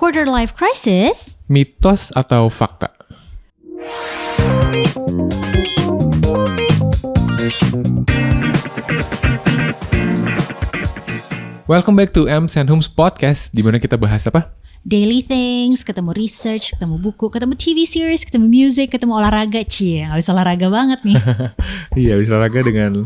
Quarter life crisis? Mitos atau fakta? Welcome back to Ems and Hums Podcast, di mana kita bahas apa? Daily things, ketemu research, ketemu buku, ketemu TV series, ketemu music, ketemu olahraga. Cie, gak bisa olahraga banget nih. Iya, bisa olahraga dengan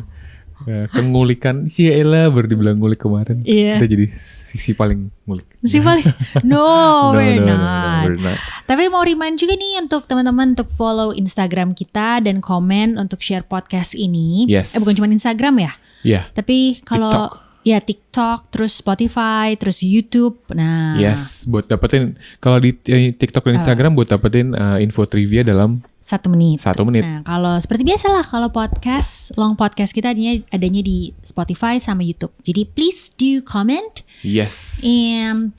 kengulikan. Cielah, baru dibilang ngulik kemarin. Iya. Kita jadi sisi paling ngulik. Sisi paling? No, we're not. We're not. Tapi mau remind juga nih untuk teman-teman untuk follow Instagram kita dan komen untuk share podcast ini. Yes. Bukan cuma Instagram ya? Iya. Tapi kalau TikTok, terus Spotify, terus YouTube. Nah. Yes, buat dapetin kalau di TikTok dan Instagram buat dapetin info trivia dalam 1 menit. 1 menit. Nah, kalau seperti biasa lah, kalau podcast, long podcast kita adanya di Spotify sama YouTube. Jadi please do comment. Yes. And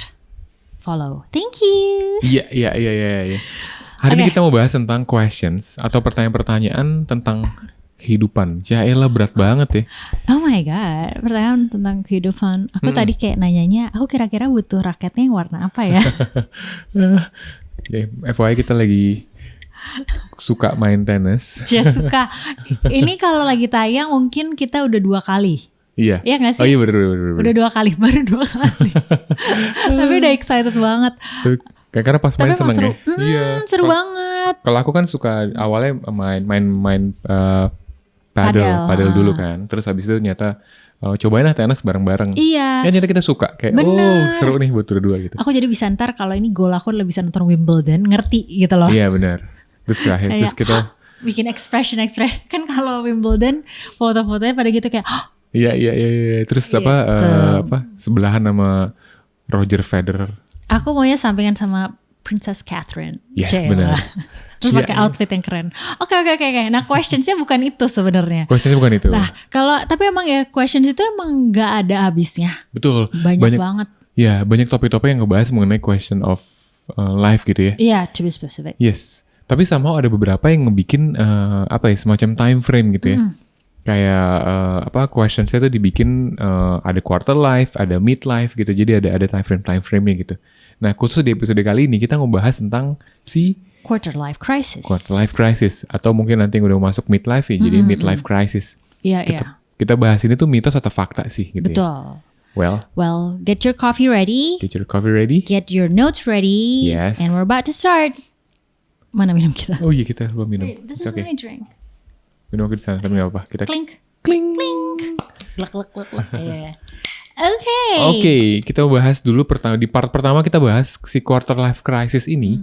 follow. Thank you. Iya. Hari ini kita mau bahas tentang questions atau pertanyaan-pertanyaan tentang kehidupan. Yaelah, berat banget ya. Oh my god, pertanyaan tentang kehidupan. Aku tadi kayak nanyanya, aku kira-kira butuh raketnya yang warna apa ya? FYI kita lagi suka main tenis. Suka. Ini kalau lagi tayang mungkin kita udah 2 kali. Iya. Iya gak sih? Oh iya bener. Udah 2 kali, baru 2 kali. Tapi udah excited banget. Karena pas main seneng seru. ya. Iya. Seru banget. Kalau aku kan suka awalnya main padel dulu kan. Terus habis itu ternyata cobain lah tenis bareng-bareng. Iya. Ya ternyata kita suka kayak seru nih buat berdua gitu. Aku jadi bisa ntar kalau ini gol aku lebih bisa nonton Wimbledon, ngerti gitu loh. Iya benar. Terus kita bikin expression kan kalau Wimbledon foto-fotonya pada gitu kayak Iya. Terus gitu. Sebelahan sama Roger Federer. Aku maunya sampingan sama Princess Catherine. Yes, benar. Terus pakai outfit yang keren. Oke. Nah, questionsnya bukan itu sebenarnya. Questionsnya bukan itu. Nah, tapi emang ya questions itu emang nggak ada habisnya. Betul. Banyak banget. Ya, banyak topik-topik yang ngebahas mengenai question of life gitu ya. Iya, to be specific. Yes. Tapi somehow ada beberapa yang ngebikin semacam time frame gitu ya. Kayak questionsnya tuh dibikin ada quarter life, ada mid life gitu. Jadi ada time frame-nya gitu. Nah, khusus di episode kali ini kita ngebahas tentang si quarter life crisis. Quarter life crisis atau mungkin nanti yang udah masuk mid life ya, jadi mid life crisis. Iya. Kita bahas ini tuh mitos atau fakta sih gitu. Betul. Ya. Well, get your coffee ready. Get your notes ready. Yes. And we're about to start. Mana minum kita? Oh iya, kita belum minum. Wait, this is my drink. Minum aku di sana, tapi gak apa-apa. Kita Clink. Glek. Yeah. Oke, kita bahas dulu di part pertama kita bahas si quarter life crisis ini.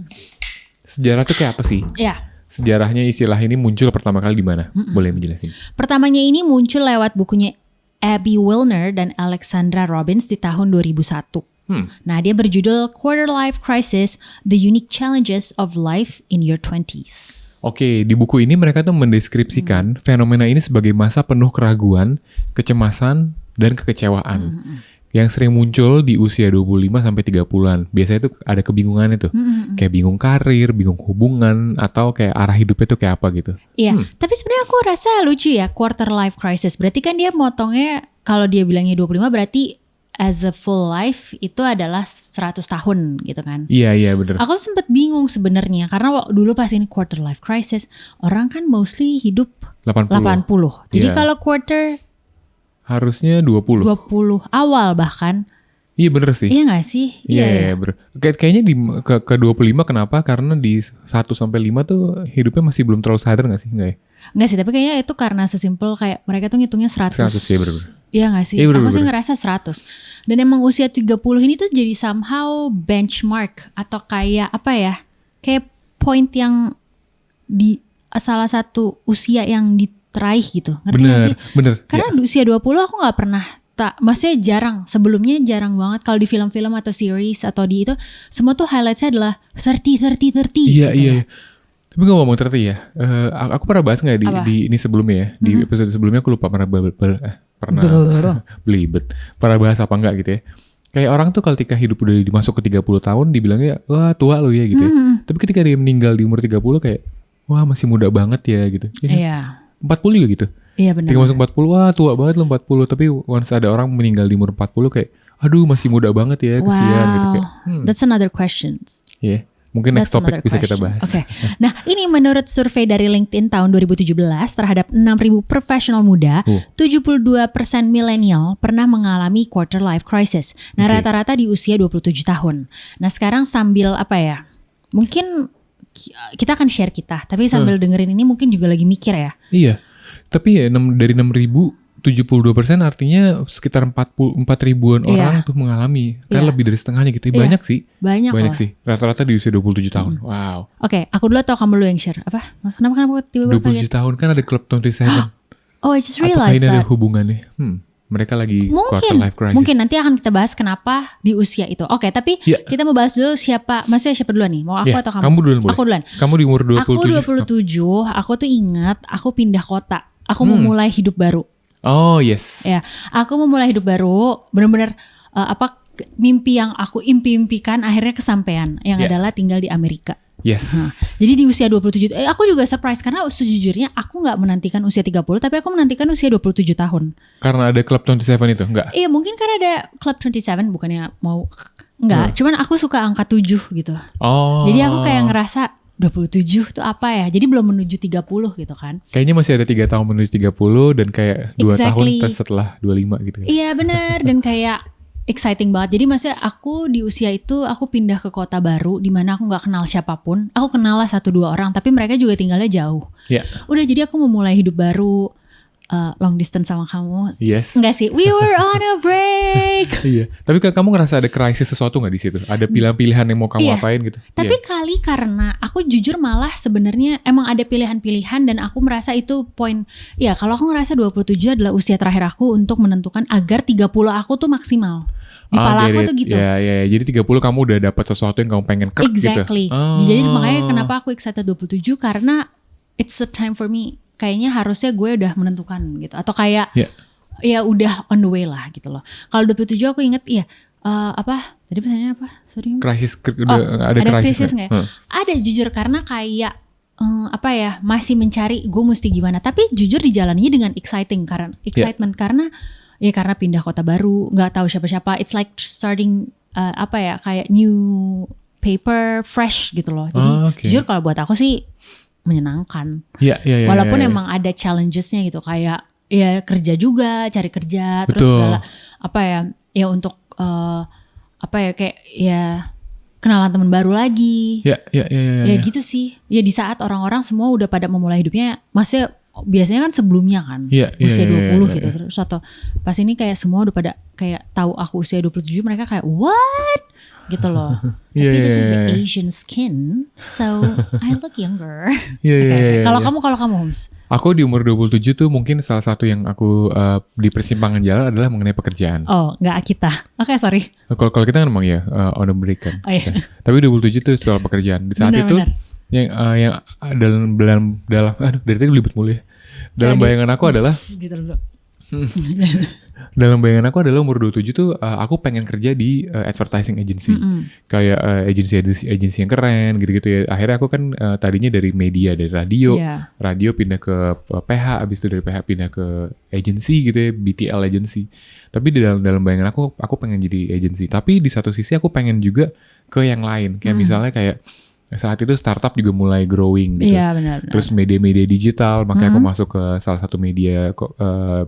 Sejarah tuh kayak apa sih? Iya. Sejarahnya istilah ini muncul pertama kali di mana? Boleh menjelasin? Pertamanya ini muncul lewat bukunya Abby Wilner dan Alexandra Robbins di tahun 2001. Nah, dia berjudul Quarter Life Crisis: The Unique Challenges of Life in Your 20s. Oke, di buku ini mereka tuh mendeskripsikan fenomena ini sebagai masa penuh keraguan, kecemasan, dan kekecewaan yang sering muncul di usia 25 sampai 30-an. Biasanya tuh ada kebingungannya tuh. Kayak bingung karir, bingung hubungan, atau kayak arah hidupnya tuh kayak apa gitu. Iya, tapi sebenarnya aku rasa lucu ya quarter life crisis. Berarti kan dia motongnya kalau dia bilangnya 25 berarti as a full life itu adalah 100 tahun gitu kan. Iya benar. Aku sempet bingung sebenarnya karena dulu pas ini quarter life crisis, orang kan mostly hidup 80. Jadi kalau quarter harusnya 20 awal bahkan. Iya bener sih. Iya gak sih? Iya. Kayaknya ke 25 kenapa? Karena di 1 sampai 5 tuh hidupnya masih belum terlalu sadar gak sih? Enggak sih, tapi kayaknya itu karena sesimpel kayak mereka tuh ngitungnya 100. 100 ya bener-bener. Iya gak sih? Aku sih ngerasa 100. Dan emang usia 30 ini tuh jadi somehow benchmark atau kayak apa ya? Kayak point yang di salah satu usia yang diraih gitu. Ngerti gak sih? Bener. Karena di usia 20 aku gak pernah maksudnya jarang. Sebelumnya jarang banget kalau di film-film atau series atau di itu semua tuh highlightsnya adalah 30 Iya, gitu. iya. Tapi ngomong 30 ya. Aku pernah bahas gak di ini sebelumnya ya? Di episode sebelumnya aku lupa pernah belibet. Pernah bahas apa enggak gitu ya. Kayak orang tuh ketika hidup udah masuk ke 30 tahun dibilangnya wah tua lu ya gitu ya. Tapi ketika dia meninggal di umur 30 kayak wah masih muda banget ya gitu. Iya. 40 juga gitu. Iya benar. Ketika masuk 40 wah tua banget lu 40. Tapi once ada orang meninggal di umur 40 kayak aduh masih muda banget ya, kesian gitu kayak. That's another question. Iya. Mungkin next topic bisa kita bahas. Oke. Nah, ini menurut survei dari LinkedIn tahun 2017 terhadap 6.000 profesional muda, 72% milenial pernah mengalami quarter life crisis. Nah, rata-rata di usia 27 tahun. Nah, sekarang sambil apa ya? Mungkin kita akan share kita, tapi sambil dengerin ini mungkin juga lagi mikir ya. Iya. Tapi ya dari 6.000 72% artinya sekitar 4 ribuan orang tuh mengalami. Kan lebih dari setengahnya gitu. Banyak sih. Banyak sih. Rata-rata di usia 27 tahun. Wow. Oke, aku dulu atau kamu dulu yang share? Apa? Kenapa tiba-tiba 27 tahun kan ada Club 27. Oh, I just realized apakah ini ada hubungannya? Mereka lagi quarter life crisis. Mungkin nanti akan kita bahas kenapa di usia itu. Oke, tapi kita mau bahas dulu maksudnya siapa duluan nih? Mau aku atau kamu? Kamu duluan boleh. Aku duluan. Kamu di umur 27. Aku 27, aku tuh ingat aku pindah kota. Aku mau mulai hidup baru. Oh yes. Ya, aku mau mulai hidup baru, benar-benar mimpi yang aku impikan akhirnya kesampaian, yang adalah tinggal di Amerika. Yes. Jadi di usia 27, aku juga surprise karena sejujurnya aku nggak menantikan usia 30, tapi aku menantikan usia 27 tahun. Karena ada Club 27 itu, enggak? Iya, mungkin karena ada Club 27, bukannya mau enggak, cuman aku suka angka 7 gitu. Oh. Jadi aku kayak ngerasa 27 tuh apa ya? Jadi belum menuju 30 gitu kan. Kayaknya masih ada 3 tahun menuju 30 dan kayak 2 tahun setelah 25 gitu. Iya benar, dan kayak exciting banget. Jadi maksudnya aku di usia itu aku pindah ke kota baru di mana aku nggak kenal siapapun. Aku kenal lah 1-2 orang, tapi mereka juga tinggalnya jauh. Udah, jadi aku mau mulai hidup baru. Long distance sama kamu. Yes. Enggak sih, we were on a break. Iya. Tapi kamu ngerasa ada krisis sesuatu nggak di situ? Ada pilihan-pilihan yang mau kamu apain gitu? Tapi kali karena aku jujur malah sebenarnya emang ada pilihan-pilihan dan aku merasa itu poin. Ya kalau aku ngerasa 27 adalah usia terakhir aku untuk menentukan agar 30 aku tuh maksimal. Di kepala aku tuh gitu. Ya. Jadi 30 kamu udah dapat sesuatu yang kamu pengen kerk gitu. Exactly. Jadi makanya kenapa aku excited 27 karena it's a time for me. Kayaknya harusnya gue udah menentukan gitu, atau kayak ya udah on the way lah gitu loh. Kalau 27 aku inget apa tadi pertanyaannya apa? Sorry. Krisis ada krisis nggak? Ada, jujur, karena kayak apa ya, masih mencari gue mesti gimana. Tapi jujur dijalaninya dengan excitement karena pindah kota baru, nggak tahu siapa-siapa. It's like starting apa ya, kayak new paper fresh gitu loh. Jadi jujur kalau buat aku sih menyenangkan. Walaupun emang ada challengesnya gitu, kayak ya kerja juga, cari kerja. Terus segala apa ya untuk apa ya, kayak ya kenalan teman baru lagi. Ya gitu sih. Ya di saat orang-orang semua udah pada memulai hidupnya, maksudnya biasanya kan sebelumnya kan usia 20 gitu. Terus atau pas ini kayak semua udah pada kayak tahu aku usia 27, mereka kayak what? Gitu loh. Tapi this is the Asian skin, so I look younger. Kalau kamu Homes? Aku di umur 27 tuh mungkin salah satu yang aku di persimpangan jalan adalah mengenai pekerjaan. Oh, nggak kita. Oke, sorry. Kalau kita kan emang on a break kan. Tapi 27 tuh soal pekerjaan. Di saat itu yang dalam dari tadi libet mulu ya. Dalam bayangan aku adalah gitu dulu. Dalam bayangan aku adalah umur 27 tuh aku pengen kerja di advertising agency. Kayak agency yang keren gitu-gitu ya. Akhirnya aku kan tadinya dari media, dari radio. Radio pindah ke PH, abis itu dari PH pindah ke agency gitu ya, BTL agency. Tapi di dalam bayangan aku pengen jadi agency. Tapi di satu sisi aku pengen juga ke yang lain. Kayak misalnya kayak saat itu startup juga mulai growing gitu. Iya, benar. Terus media-media digital, makanya aku masuk ke salah satu media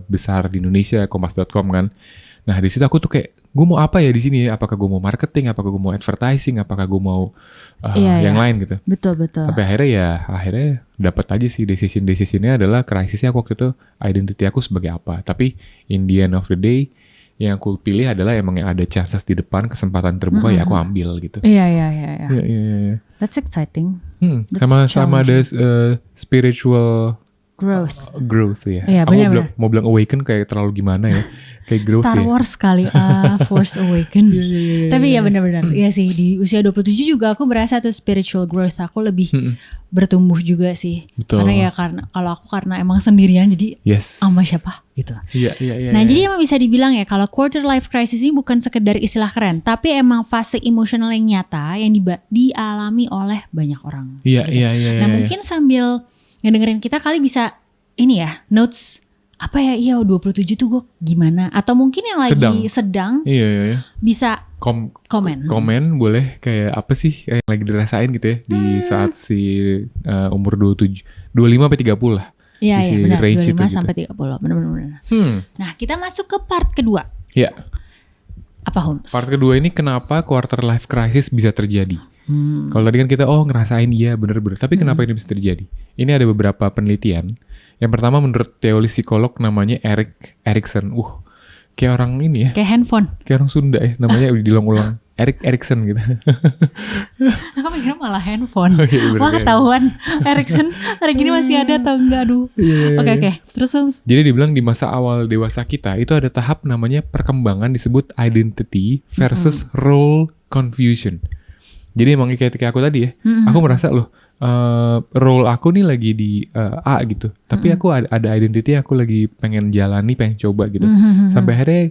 besar di Indonesia, kompas.com kan. Nah di situ aku tuh kayak, gue mau apa ya di sini ya? Apakah gue mau marketing? Apakah gue mau advertising? Apakah gue mau yang lain gitu? Betul. Sampai akhirnya dapat aja sih decisionnya adalah krisisnya waktu itu identity aku sebagai apa. Tapi in the end of the day, yang aku pilih adalah emang yang ada chances di depan, kesempatan terbuka ya aku ambil gitu. Iya. That's exciting. Sama ada spiritual growth ya. Iya, benar. Mau bilang awaken kayak terlalu gimana ya? Kayak growth Star Wars kali, Force Awaken. Tapi ya benar-benar. Iya sih, di usia 27 juga aku berasa tuh spiritual growth aku lebih bertumbuh juga sih. Betul. Karena emang sendirian jadi sama siapa gitu. Iya. Nah, jadi emang bisa dibilang ya kalau quarter life crisis ini bukan sekedar istilah keren, tapi emang fase emosional yang nyata yang dialami oleh banyak orang. Iya. Nah, mungkin sambil ngedengerin kita kali bisa ini ya, notes apa ya, iya 27 tuh gue gimana, atau mungkin yang lagi sedang iya. bisa komen boleh, kayak apa sih yang lagi dirasain gitu ya di saat si umur 25 sampai 30 lah. Iya benar, 25 sampai gitu. 30 benar. Nah kita masuk ke part kedua. Ya. Apa Holmes? Part kedua ini kenapa quarter life crisis bisa terjadi. Kalau tadi kan kita ngerasain iya bener-bener, tapi kenapa ini bisa terjadi? Ini ada beberapa penelitian. Yang pertama menurut teori psikolog namanya Erik Erikson. Kayak orang ini ya. Kayak handphone. Kayak orang Sunda ya, namanya diulang-ulang. Erik Erikson gitu. Aku mikirnya malah handphone. Wah ketahuan Erikson hari gini masih ada atau enggak, aduh. Oke. Terus jadi dibilang di masa awal dewasa kita itu ada tahap namanya perkembangan disebut identity versus role confusion. Jadi emang kayak aku tadi ya, aku merasa role aku nih lagi di A gitu, tapi aku ada identity aku lagi pengen jalani, pengen coba gitu, sampai akhirnya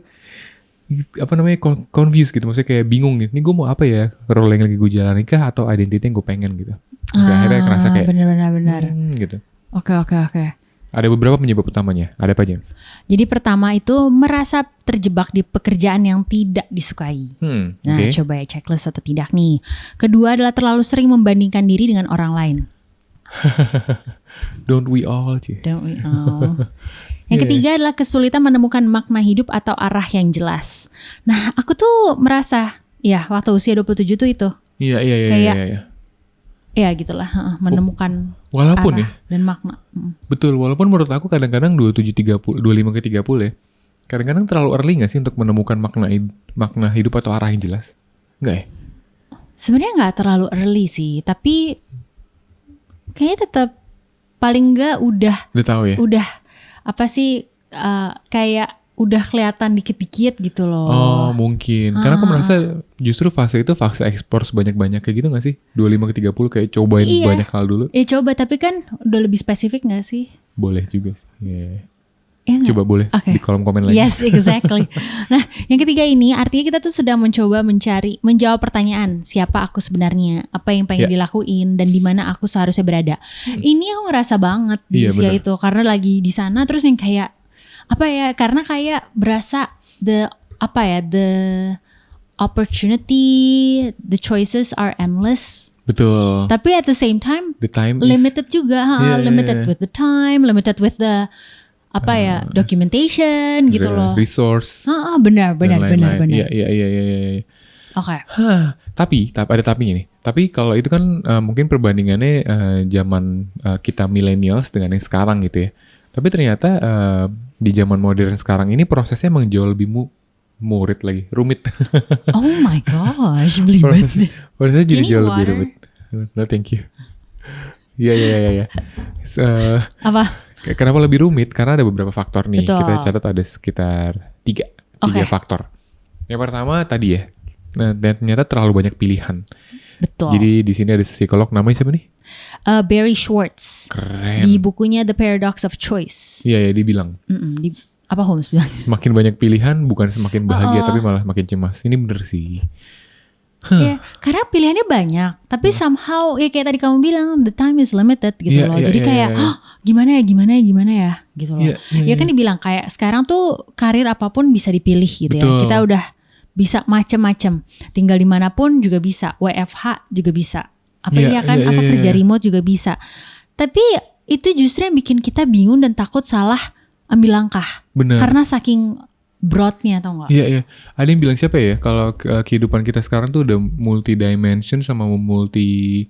confused gitu, maksudnya kayak bingung gitu, ini gue mau apa ya, role yang lagi gue jalani kah atau identity yang gue pengen gitu, sampai akhirnya ngerasa kayak benar gitu. Oke. Ada beberapa penyebab utamanya. Ada apa aja? Jadi pertama itu merasa terjebak di pekerjaan yang tidak disukai. Nah, coba ya checklist atau tidak nih. Kedua adalah terlalu sering membandingkan diri dengan orang lain. Don't we all? Yang ketiga adalah kesulitan menemukan makna hidup atau arah yang jelas. Nah, aku tuh merasa, ya waktu usia 27 tuh itu. Iya. Ya gitulah, menemukan walaupun arah dan makna. Betul, walaupun menurut aku kadang-kadang 25 ke 30 ya. Kadang-kadang terlalu early gak sih untuk menemukan makna hidup atau arah yang jelas? Enggak ya? Sebenarnya gak terlalu early sih, tapi kayaknya tetap paling gak udah tahu ya? Udah apa sih, kayak udah kelihatan dikit-dikit gitu loh. Oh mungkin, karena aku merasa justru fase itu fase ekspor sebanyak-banyak kayak gitu gak sih? 25 ke 30 kayak cobain banyak hal dulu. Coba, tapi kan udah lebih spesifik gak sih? Boleh juga sih. Ya coba boleh di kolom komen lagi. Yes, exactly. Nah, yang ketiga ini artinya kita tuh sedang mencoba menjawab pertanyaan, siapa aku sebenarnya, apa yang pengen dilakuin, dan di mana aku seharusnya berada. Ini aku ngerasa banget di usia itu, karena lagi di sana terus yang kayak apa ya, karena kayak berasa the opportunity, the choices are endless. Betul. Tapi at the same time, the time limited juga, limited with the time, limited with the documentation gitu loh. Resource. Benar. Iya. Oke. Tapi ada tapinya nih. Tapi kalau itu kan mungkin perbandingannya zaman kita millennials dengan yang sekarang gitu ya. Tapi ternyata di zaman modern sekarang ini prosesnya emang jauh lebih rumit. Oh my gosh, belibet nih. Prosesnya jadi jauh lebih rumit. No, thank you. Iya. Apa? Kenapa lebih rumit? Karena ada beberapa faktor nih. Betul. Kita catat ada sekitar tiga faktor. Yang pertama tadi ya. Nah, dan ternyata terlalu banyak pilihan. Betul. Jadi di sini ada psikolog namanya siapa nih? Barry Schwartz. Keren. Di bukunya The Paradox of Choice. Iya, dia bilang. Apa Holmes bilang? Semakin banyak pilihan bukan semakin bahagia tapi malah makin cemas. Ini bener sih. Ya, karena pilihannya banyak, tapi somehow ya kayak tadi kamu bilang the time is limited gitu loh. Jadi kayak gimana ya gitu loh. Ya kan dibilang kayak sekarang tuh karir apapun bisa dipilih gitu. Betul. Ya. Kita udah bisa macem-macem, tinggal dimanapun juga bisa, WFH juga bisa. Kerja remote juga bisa. Tapi itu justru yang bikin kita bingung dan takut salah ambil langkah. Bener. Karena saking broadnya, tau gak? Iya. Ada yang bilang siapa ya? Kalau kehidupan kita sekarang tuh udah multi dimension sama multi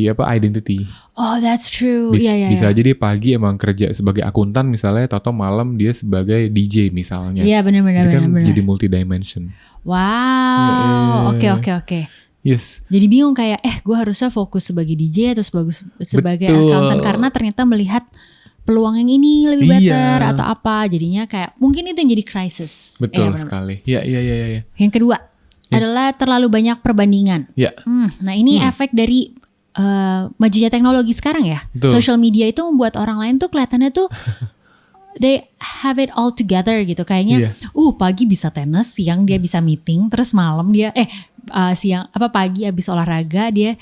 identity. Oh, that's true. Bisa aja dia pagi emang kerja sebagai akuntan misalnya, atau malam dia sebagai DJ misalnya. Iya, benar. Jadi multi dimension. Wow. Oke. Yes. Jadi bingung kayak gue harusnya fokus sebagai DJ atau sebagai accountant, karena ternyata melihat peluang yang ini lebih better atau apa, jadinya kayak mungkin itu yang jadi crisis. Betul sekali. Iya. Yang kedua adalah terlalu banyak perbandingan. Iya. Nah ini efek dari majunya teknologi sekarang ya. Betul. Social media itu membuat orang lain tuh kelihatannya tuh they have it all together gitu. Kayaknya pagi bisa tenis, siang dia bisa meeting, terus malam dia siang pagi abis olahraga dia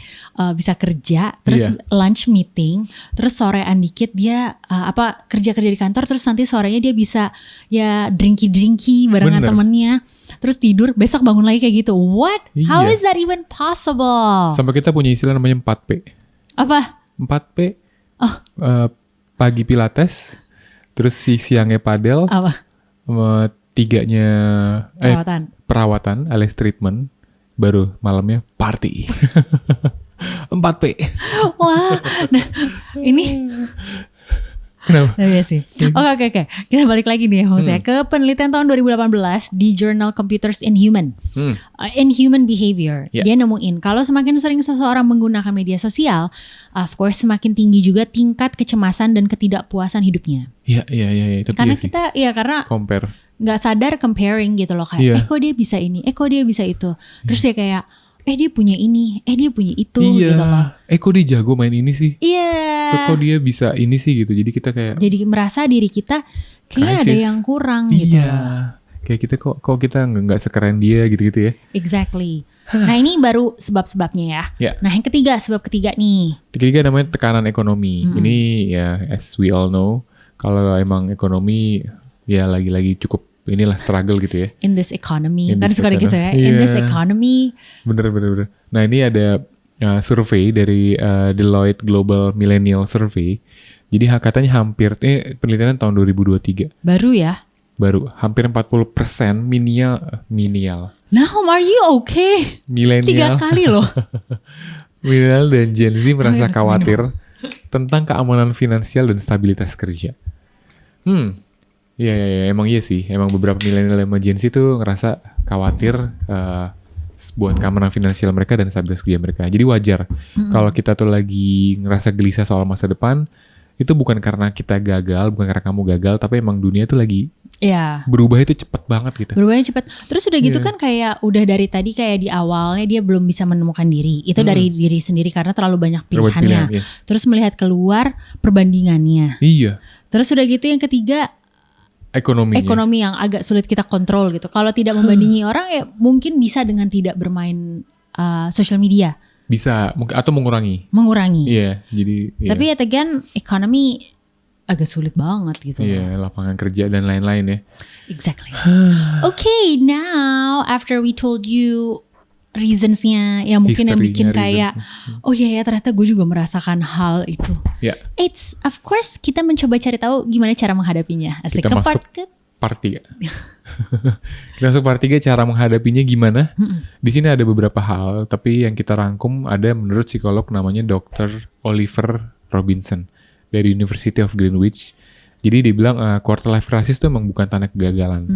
bisa kerja, terus lunch meeting, terus sorean dikit dia kerja di kantor, terus nanti sorenya dia bisa ya drinky barengan temennya, terus tidur, besok bangun lagi kayak gitu. What? How is that even possible? Sampai kita punya istilah namanya 4P. Apa? 4P. Pagi pilates, terus siangnya padel, tiganya perawatan alias treatment, baru malamnya party. 4P. Wah, nah ini kenapa? Iya sih. Oke. Kita balik lagi nih Jose ke penelitian tahun 2018 di Journal Computers in Human Behavior. Dia nemuin kalau semakin sering seseorang menggunakan media sosial, of course semakin tinggi juga tingkat kecemasan dan ketidakpuasan hidupnya. Iya. Itu karena kita karena compare. Nggak sadar comparing gitu loh, kayak kok dia bisa ini, kok dia bisa itu. Terus dia kayak dia punya ini, dia punya itu gitu loh. Kok dia jago main ini sih? Iya. Kok dia bisa ini sih gitu. Jadi kita kayak merasa diri kita kayaknya ada yang kurang gitu. Iya. Kayak kita kok kita nggak sekeren dia gitu ya. Exactly. Nah ini baru sebab-sebabnya ya. Nah yang sebab ketiga nih. Ketiga namanya tekanan ekonomi. Ini ya as we all know, kalau emang ekonomi ya lagi-lagi cukup inilah struggle gitu ya. In this economy. Kan suka gitu ya. In this economy. Bener. Nah ini ada survei dari Deloitte Global Millennial Survey. Jadi katanya hampir, penelitian tahun 2023. Baru ya? Baru. Hampir 40% milenial. Now are you okay? Milenial. 3 kali loh. Milenial dan Gen Z merasa khawatir tentang keamanan finansial dan stabilitas kerja. Iya, emang iya sih. Emang beberapa milenial sama Gen Z tuh ngerasa khawatir buat keamanan finansial mereka dan stabilitas kerja mereka. Jadi wajar kalau kita tuh lagi ngerasa gelisah soal masa depan, itu bukan karena kita gagal, bukan karena kamu gagal, tapi emang dunia tuh lagi berubah itu cepet banget gitu. Berubahnya cepet. Terus udah gitu kan kayak udah dari tadi kayak di awalnya dia belum bisa menemukan diri. Itu dari diri sendiri karena terlalu banyak pilihannya. Terus melihat keluar perbandingannya. Iya. Terus udah gitu yang ketiga ekonomi yang agak sulit kita kontrol gitu. Kalau tidak membandingi orang ya mungkin bisa dengan tidak bermain social media. Bisa, atau mengurangi. Iya, jadi. Tapi yet again, ekonomi agak sulit banget gitu. Iya, lapangan kerja dan lain-lain ya. Exactly. Okay, now after we told you reasons-nya yang mungkin yang bikin kayak ternyata gue juga merasakan hal itu. It's of course kita mencoba cari tahu gimana cara menghadapinya. Asik, kita masuk part 3. Kita masuk part 3 cara menghadapinya gimana. Di sini ada beberapa hal, tapi yang kita rangkum ada menurut psikolog namanya Dr. Oliver Robinson dari University of Greenwich. Jadi dia bilang quarter life crisis itu emang bukan tanda kegagalan,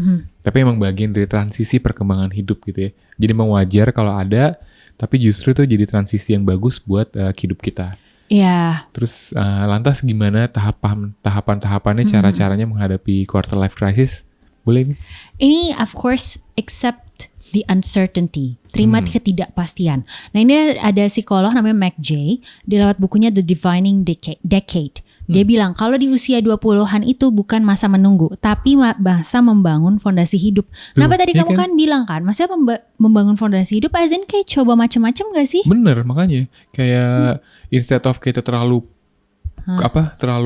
tapi emang bagian dari transisi perkembangan hidup gitu ya. Jadi emang wajar kalau ada, tapi justru itu jadi transisi yang bagus buat hidup kita. Iya. Terus lantas gimana tahapan-tahapannya, cara-caranya menghadapi quarter life crisis? Boleh? Ini of course accept the uncertainty. Terima ketidakpastian. Nah ini ada psikolog namanya McJ. Dia lewat bukunya The Defining Decade. Dia bilang kalau di usia 20-an itu bukan masa menunggu, tapi masa membangun fondasi hidup. Kenapa tadi kamu kan bilang kan, maksudnya membangun fondasi hidup as in kayak coba macam-macam gak sih? Bener, makanya kayak instead of kita terlalu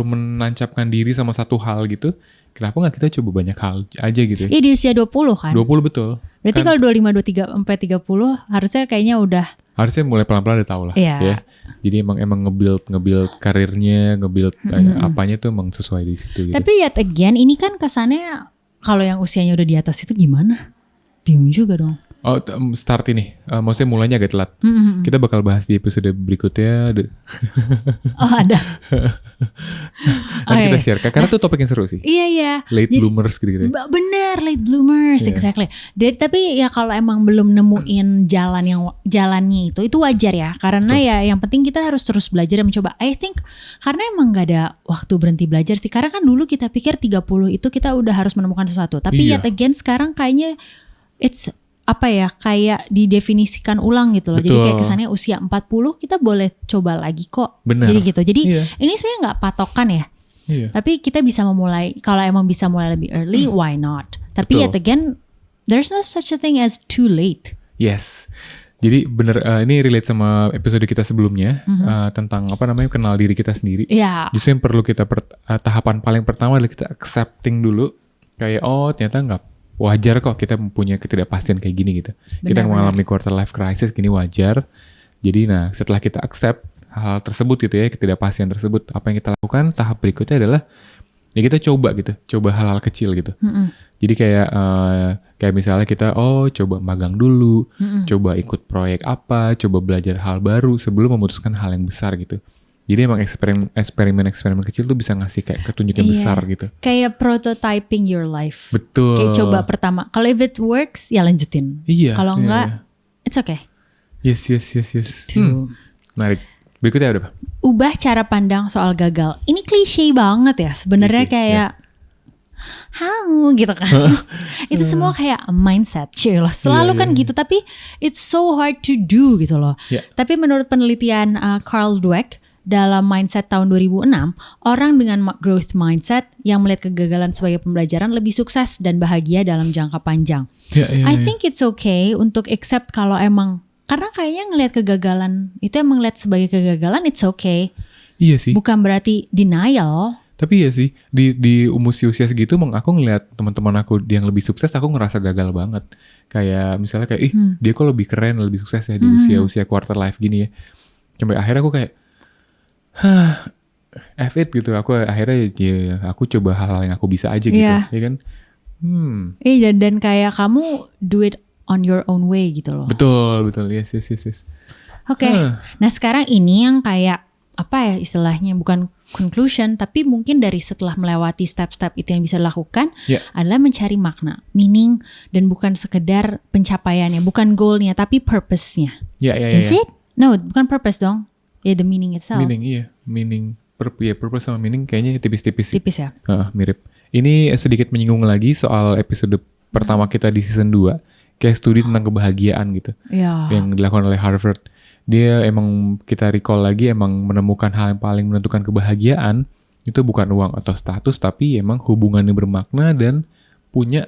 menancapkan diri sama satu hal gitu, kenapa gak kita coba banyak hal aja gitu ya? Iya di usia 20 kan? 20 betul. Berarti kalau 25, 23, sampai 30 harusnya kayaknya udah. Harusnya mulai pelan-pelan udah tahu lah. Ya. Jadi emang nge-build karirnya, nge-build apanya tuh emang sesuai di situ gitu. Tapi yet again ini kan kesannya kalau yang usianya udah di atas itu gimana? Bingung juga dong. Oh, start ini. Maksudnya mulainya agak telat. Kita bakal bahas di episode berikutnya. Oh, ada. Nanti kita share. Karena itu topik yang seru sih. Iya. Late bloomers gitu. Bener, late bloomers, exactly. Tapi ya kalau emang belum nemuin jalannya itu wajar ya. Karena ya yang penting kita harus terus belajar dan mencoba. I think karena emang gak ada waktu berhenti belajar sih. Karena kan dulu kita pikir 30 itu kita udah harus menemukan sesuatu. Tapi yet again sekarang kayaknya it's kayak didefinisikan ulang gitu loh. Betul. Jadi kayak kesannya usia 40 kita boleh coba lagi kok. Bener. Jadi gitu. Jadi ini sebenarnya gak patokan ya. Tapi kita bisa memulai, kalau emang bisa mulai lebih early, why not? Tapi yet again, there's no such a thing as too late. Yes. Jadi bener ini relate sama episode kita sebelumnya tentang apa namanya kenal diri kita sendiri. Iya. Justru yang perlu kita tahapan paling pertama adalah kita accepting dulu kayak ternyata nggak wajar kok kita punya ketidakpastian kayak gini gitu. Kita mengalami quarter life crisis gini wajar. Jadi setelah kita accept hal tersebut gitu ya, ketidakpastian tersebut, apa yang kita lakukan tahap berikutnya adalah ya kita coba hal-hal kecil gitu. Jadi kayak misalnya kita coba magang dulu, coba ikut proyek apa, coba belajar hal baru sebelum memutuskan hal yang besar gitu. Jadi emang eksperimen kecil tuh bisa ngasih kayak ketunjuk yang besar gitu. Kayak prototyping your life. Betul. Kayak coba pertama. Kalau if it works ya lanjutin. Iya. Kalau enggak, it's okay. Yes. Menarik. Berikutnya ada apa? Ubah cara pandang soal gagal. Ini klise banget ya. Sebenarnya kayak gitu kan. Itu semua kayak mindset, selalu kan gitu. Tapi it's so hard to do gitu loh. Tapi menurut penelitian Carl Dweck dalam mindset tahun 2006, orang dengan growth mindset yang melihat kegagalan sebagai pembelajaran lebih sukses dan bahagia dalam jangka panjang. I think it's okay untuk accept kalau emang, karena kayaknya ngelihat kegagalan itu emang ngelihat sebagai kegagalan, it's okay. Iya sih. Bukan berarti denial. Tapi ya sih, di usia segitu aku ngeliat teman-teman aku yang lebih sukses, aku ngerasa gagal banget. Kayak misalnya dia kok lebih keren, lebih sukses ya di usia quarter life gini ya. Sampai akhirnya aku kayak, F it gitu. Aku akhirnya aku coba hal-hal yang aku bisa aja gitu, ya kan? Dan kayak kamu do it on your own way gitu loh. Betul, yes. Oke. Nah sekarang ini yang kayak apa ya istilahnya, bukan conclusion, tapi mungkin dari setelah melewati step-step itu yang bisa dilakukan adalah mencari makna, meaning, dan bukan sekedar pencapaiannya, bukan goalnya, tapi purpose-nya. Is it? No, bukan purpose dong. The meaning itself. Meaning, purpose sama meaning kayaknya tipis-tipis. Tipis ya? Mirip. Ini sedikit menyinggung lagi soal episode pertama kita di season 2, kayak studi tentang kebahagiaan gitu, yang dilakukan oleh Harvard. Dia emang kita recall lagi emang menemukan hal yang paling menentukan kebahagiaan itu bukan uang atau status, tapi emang hubungan yang bermakna dan punya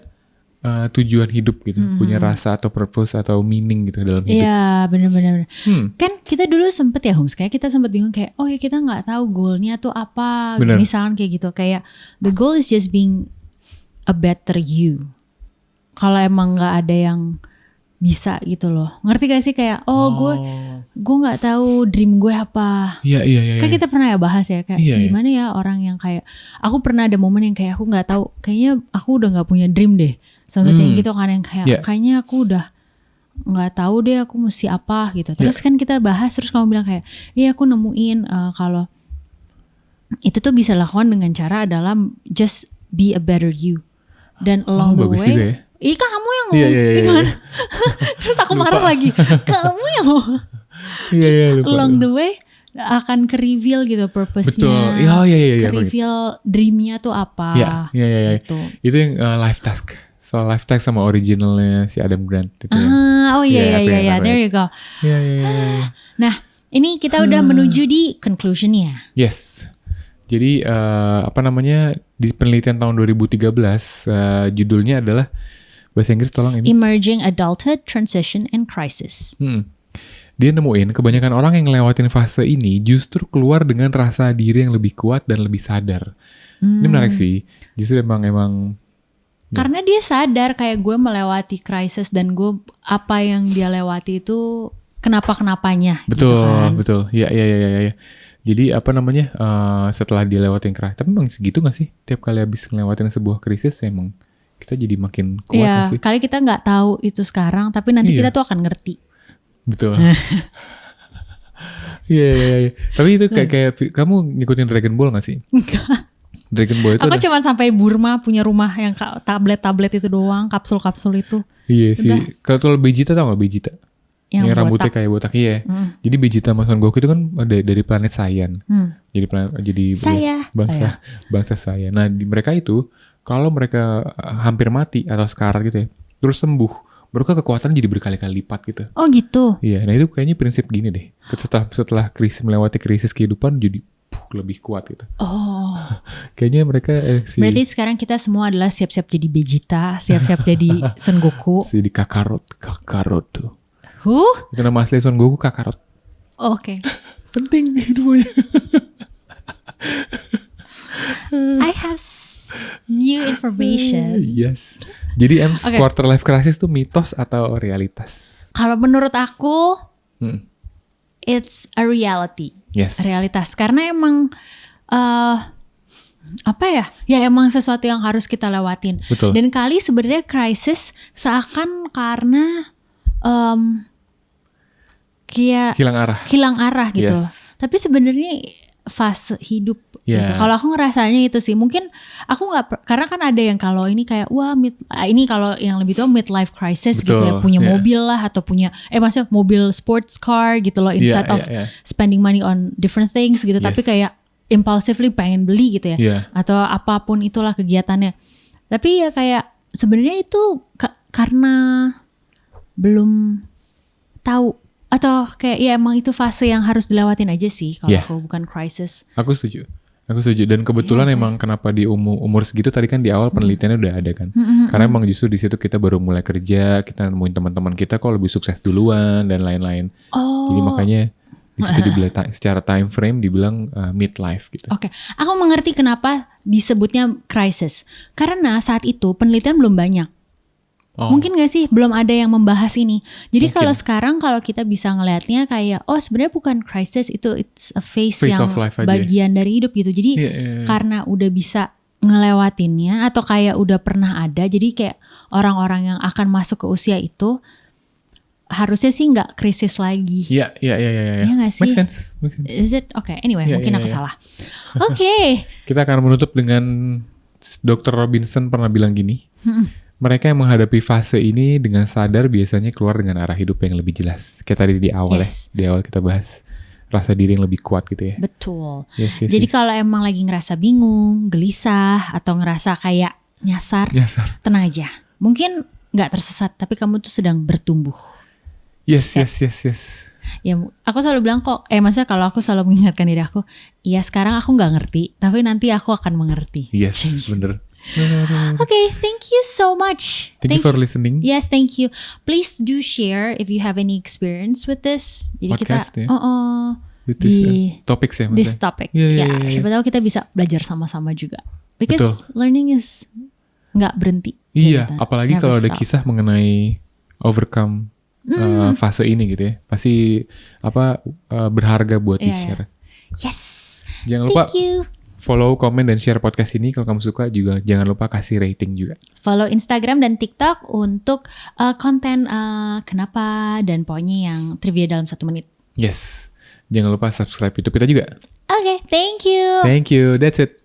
tujuan hidup gitu, punya rasa atau purpose atau meaning gitu dalam hidup. Iya, benar-benar. Kan kita dulu sempet ya Homes, kayak kita sempet bingung kayak kita nggak tahu goalnya tuh apa. Misalkan kayak gitu, kayak the goal is just being a better you. Kalau emang nggak ada yang bisa gitu loh, ngerti gak sih kayak gue nggak tahu dream gue apa. Kan kita pernah ya bahas ya kayak gimana ya orang yang kayak aku pernah ada momen yang kayak aku nggak tahu, kayaknya aku udah nggak punya dream deh, sampai gitu kan, yang kayak kayaknya aku udah nggak tahu deh aku mesti apa gitu. Terus kan kita bahas, terus kamu bilang kayak aku nemuin kalau itu tuh bisa lakukan dengan cara adalah just be a better you, dan along the way juga ya. Kamu yang ngomong. Terus aku marah lagi. Kamu yang ngomong. Along the way akan ke-reveal gitu purpose-nya. Betul. Ke-reveal dream-nya tuh apa. Gitu. Itu yang life task. Soal life task sama originalnya si Adam Grant itu. There you go. Nah, ini kita udah menuju di conclusion-nya. Yes. Jadi di penelitian tahun 2013 judulnya adalah, bahasa Inggris tolong ini. Emerging Adulthood, Transition, and Crisis. Dia nemuin kebanyakan orang yang ngelewatin fase ini justru keluar dengan rasa diri yang lebih kuat dan lebih sadar. Ini menarik sih. Justru emang karena dia sadar kayak gue melewati krisis dan gue apa yang dia lewati itu kenapa-kenapanya. Betul, gitu kan? Betul. Iya. Jadi setelah dia lewatin krisis, tapi emang segitu gak sih? Tiap kali habis ngelewatin sebuah krisis emang kita jadi makin kuat gak sih? Kali kita gak tahu itu sekarang, tapi nanti kita tuh akan ngerti. Betul. Iya. Tapi itu kayak kamu ngikutin Dragon Ball gak sih? Enggak. Dragon Ball itu aku cuma sampai Burma punya rumah yang tablet-tablet itu doang, kapsul-kapsul itu. Iya sih. Kalau Vegeta tau gak Vegeta? Yang rambutnya kayak botak. Iya. Jadi Vegeta sama Son Goku itu kan dari planet Saiyan. Jadi bangsa Saiyan. Nah, di mereka itu kalau mereka hampir mati atau sekarat gitu ya, terus sembuh, mereka kekuatan jadi berkali-kali lipat gitu. Oh gitu. Iya, nah itu kayaknya prinsip gini deh. Setelah melewati krisis kehidupan jadi lebih kuat gitu. Oh. Kayaknya mereka Berarti sekarang kita semua adalah siap-siap jadi Vegeta, siap-siap jadi Son Goku. Jadi Kakarot tuh. Who? Itu nama asli Son Goku Kakarot. Oke. Penting infonya. I have new information. Yes. Jadi quarter life crisis tuh mitos atau realitas? Kalau menurut aku, it's a reality. Yes. Realitas. Karena emang apa ya? Ya emang sesuatu yang harus kita lewatin. Betul. Dan kali sebenarnya krisis seakan karena kayak hilang arah gitu. Yes. Tapi sebenarnya fase hidup gitu. Kalau aku ngerasanya itu sih, mungkin aku nggak, karena kan ada yang kalau ini kayak wah ini kalau yang lebih tua midlife crisis. Betul, gitu ya, punya mobil lah atau punya maksudnya mobil sports car gitu loh, instead of spending money on different things gitu. Tapi kayak impulsively pengen beli gitu ya, atau apapun itulah kegiatannya. Tapi ya kayak sebenarnya itu karena belum tahu. Atau kayak ya emang itu fase yang harus dilewatin aja sih kalau aku, bukan crisis. Aku setuju. Dan kebetulan emang kenapa di umur segitu tadi kan di awal penelitiannya udah ada kan. Karena emang justru di situ kita baru mulai kerja, kita nemuin teman-teman kita kok lebih sukses duluan dan lain-lain. Jadi makanya di situ dibilang secara time frame dibilang midlife gitu. Oke. Aku mengerti kenapa disebutnya crisis. Karena saat itu penelitian belum banyak. Mungkin gak sih belum ada yang membahas ini. Jadi kalau sekarang kalau kita bisa ngelihatnya kayak sebenarnya bukan crisis, itu it's a phase yang bagian dari hidup gitu. Jadi karena udah bisa ngelewatinnya atau kayak udah pernah ada, jadi kayak orang-orang yang akan masuk ke usia itu harusnya sih nggak krisis lagi. Iya. Iya nggak sih? Make sense. Is it? Oke. Anyway, mungkin aku salah. Oke. Kita akan menutup dengan Dr. Robinson pernah bilang gini. Mereka yang menghadapi fase ini dengan sadar biasanya keluar dengan arah hidup yang lebih jelas. Kayak tadi di awal di awal kita bahas rasa diri yang lebih kuat gitu ya. Betul. Jadi kalau emang lagi ngerasa bingung, gelisah, atau ngerasa kayak nyasar. Tenang aja. Mungkin nggak tersesat, tapi kamu tuh sedang bertumbuh. Yes. Ya, aku selalu bilang kok, maksudnya kalau aku selalu mengingatkan diri aku, iya sekarang aku nggak ngerti, tapi nanti aku akan mengerti. Yes, bener. Okay, thank you so much. Thank you for listening. Yes, thank you. Please do share if you have any experience with this. Jadi podcast, kita di topics ya. This topic. Ya, siapa tahu kita bisa belajar sama-sama juga. Because learning is nggak berhenti. Iya, apalagi kalau ada kisah mengenai overcome fase ini gitu ya. Pasti berharga buat di-share. Yes. Jangan lupa follow, komen, dan share podcast ini. Kalau kamu suka juga jangan lupa kasih rating juga. Follow Instagram dan TikTok untuk konten kenapa dan pokoknya yang trivia dalam 1 menit. Yes. Jangan lupa subscribe YouTube kita juga. Okay, thank you. Thank you. That's it.